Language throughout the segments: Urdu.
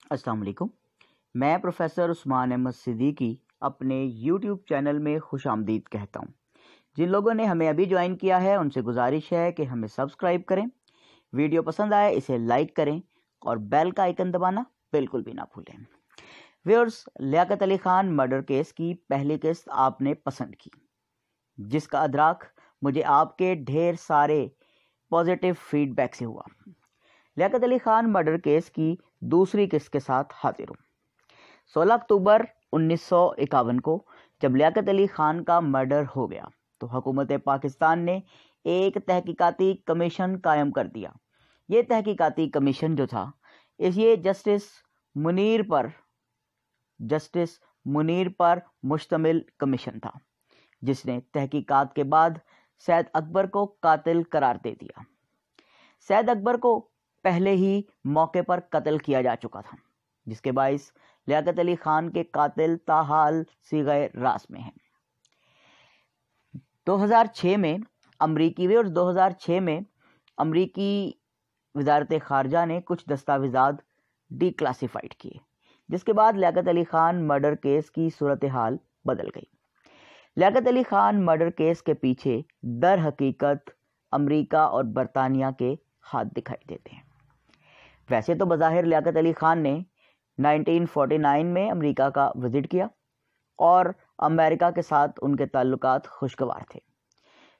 السلام علیکم. میں پروفیسر عثمان احمد صدیقی اپنے یوٹیوب چینل میں خوش آمدید کہتا ہوں. جن لوگوں نے ہمیں ابھی جوائن کیا ہے ان سے گزارش ہے کہ ہمیں سبسکرائب کریں، ویڈیو پسند آئے اسے لائک کریں اور بیل کا آئیکن دبانا بالکل بھی نہ بھولیں. Viewers, Liaquat Ali Khan murder case کی پہلی قسط آپ نے پسند کی، جس کا ادراک مجھے آپ کے ڈھیر سارے پازیٹیو فیڈ بیک سے ہوا. لیاقت علی خان مرڈر کیس کی دوسری قسط کے ساتھ حاضر ہوں. 16 اکتوبر 1951 کو جب لیاقت علی خان کا مرڈر ہو گیا تو حکومت پاکستان نے ایک تحقیقاتی کمیشن قائم کر دیا. یہ تحقیقاتی کمیشن جو تھا یہ جسٹس منیر پر مشتمل کمیشن تھا، جس نے تحقیقات کے بعد سید اکبر کو قاتل قرار دے دیا. سید اکبر کو پہلے ہی موقع پر قتل کیا جا چکا تھا، جس کے باعث لیاقت علی خان کے قاتل تاحال صیغہ راز میں ہیں. 2006 میں امریکی وزارت خارجہ نے کچھ دستاویزات ڈی کلاسیفائڈ کیے، جس کے بعد لیاقت علی خان مرڈر کیس کی صورتحال بدل گئی. لیاقت علی خان مرڈر کیس کے پیچھے در حقیقت امریکہ اور برطانیہ کے ہاتھ دکھائی دیتے ہیں. ویسے تو بظاہر لیاقت علی خان نے 1949 میں امریکہ کا وزٹ کیا اور امریکہ کے ساتھ ان کے تعلقات خوشگوار تھے،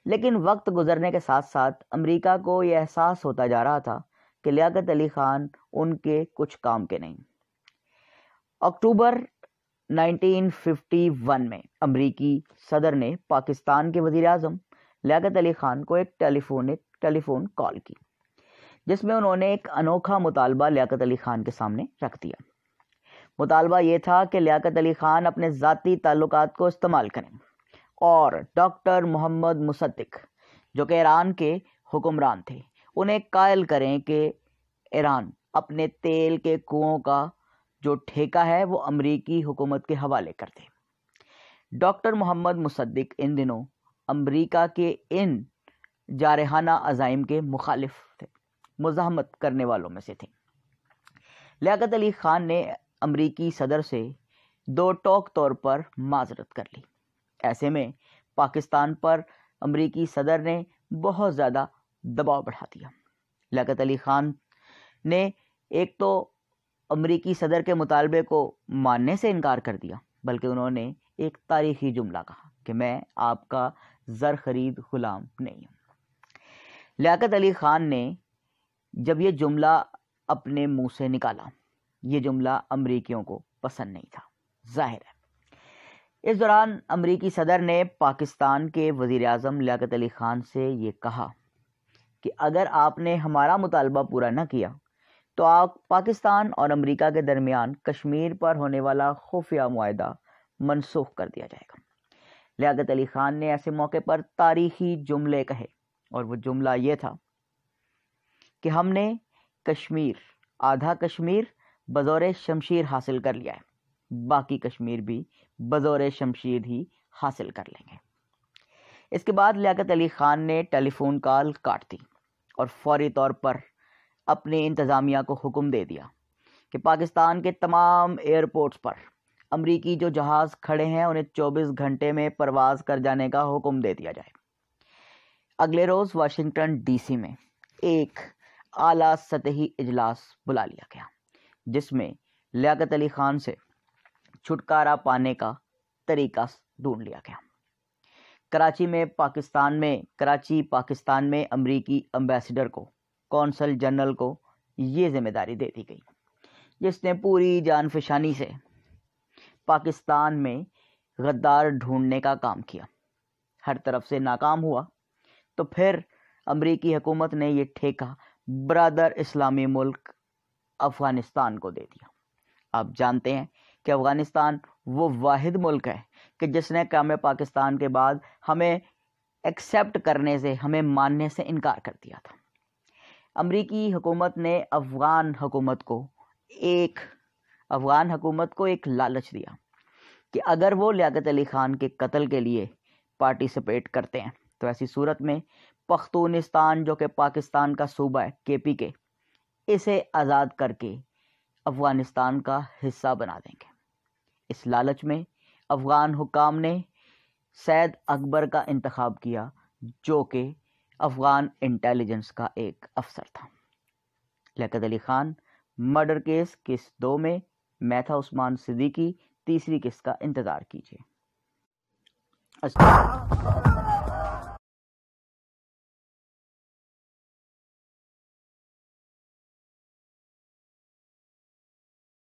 لیکن وقت گزرنے کے ساتھ ساتھ امریکہ کو یہ احساس ہوتا جا رہا تھا کہ لیاقت علی خان ان کے کچھ کام کے نہیں. اکتوبر 1951 میں امریکی صدر نے پاکستان کے وزیر اعظم لیاقت علی خان کو ایک ٹیلی فون کال کی، جس میں انہوں نے ایک انوکھا مطالبہ لیاقت علی خان کے سامنے رکھ دیا. مطالبہ یہ تھا کہ لیاقت علی خان اپنے ذاتی تعلقات کو استعمال کریں اور ڈاکٹر محمد مصدق، جو کہ ایران کے حکمران تھے، انہیں قائل کریں کہ ایران اپنے تیل کے کنوؤں کا جو ٹھیکہ ہے وہ امریکی حکومت کے حوالے کر دے. ڈاکٹر محمد مصدق ان دنوں امریکہ کے ان جارحانہ عزائم کے مخالف تھے، مزاحمت کرنے والوں میں سے تھے. لیاقت علی خان نے امریکی صدر سے دو ٹوک طور پر معذرت کر لی. ایسے میں پاکستان پر امریکی صدر نے بہت زیادہ دباؤ بڑھا دیا. لیاقت علی خان نے ایک تو امریکی صدر کے مطالبے کو ماننے سے انکار کر دیا، بلکہ انہوں نے ایک تاریخی جملہ کہا کہ میں آپ کا زر خرید غلام نہیں ہوں. لیاقت علی خان نے جب یہ جملہ اپنے منہ سے نکالا، یہ جملہ امریکیوں کو پسند نہیں تھا، ظاہر ہے. اس دوران امریکی صدر نے پاکستان کے وزیر اعظم لیاقت علی خان سے یہ کہا کہ اگر آپ نے ہمارا مطالبہ پورا نہ کیا تو آپ پاکستان اور امریکہ کے درمیان کشمیر پر ہونے والا خفیہ معاہدہ منسوخ کر دیا جائے گا. لیاقت علی خان نے ایسے موقع پر تاریخی جملے کہے، اور وہ جملہ یہ تھا کہ ہم نے آدھا کشمیر بزور شمشیر حاصل کر لیا ہے، باقی کشمیر بھی بزور شمشیر ہی حاصل کر لیں گے. اس کے بعد لیاقت علی خان نے ٹیلی فون کال کاٹ دی اور فوری طور پر اپنے انتظامیہ کو حکم دے دیا کہ پاکستان کے تمام ایئرپورٹس پر امریکی جو جہاز کھڑے ہیں انہیں 24 گھنٹے میں پرواز کر جانے کا حکم دے دیا جائے. اگلے روز واشنگٹن ڈی سی میں ایک اعلیٰ سطحی اجلاس بلا لیا گیا، جس میں لیاقت علی خان سے چھٹکارا پانے کا طریقہ ڈھونڈ لیا گیا. کراچی پاکستان میں امریکی امبیسڈر کو، کونسل جنرل کو یہ ذمہ داری دے دی گئی، جس نے پوری جان فشانی سے پاکستان میں غدار ڈھونڈنے کا کام کیا. ہر طرف سے ناکام ہوا تو پھر امریکی حکومت نے یہ ٹھیکہ برادر اسلامی ملک افغانستان کو دے دیا. آپ جانتے ہیں کہ افغانستان وہ واحد ملک ہے کہ جس نے قیام پاکستان کے بعد ہمیں ایکسیپٹ کرنے سے، ہمیں ماننے سے انکار کر دیا تھا. امریکی حکومت نے افغان حکومت کو ایک لالچ دیا کہ اگر وہ لیاقت علی خان کے قتل کے لیے پارٹیسپیٹ کرتے ہیں تو ایسی صورت میں پختونستان، جو کہ پاکستان کا صوبہ ہے، KPK، اسے آزاد کر کے افغانستان کا حصہ بنا دیں گے۔ اس لالچ میں افغان حکام نے سید اکبر کا انتخاب کیا، جو کہ افغان انٹیلیجنس کا ایک افسر تھا۔ لیاقت علی خان مرڈر کیس قسط 2 میں، میں تھا عثمان صدیقی، تیسری قسط کا انتظار کیجیے۔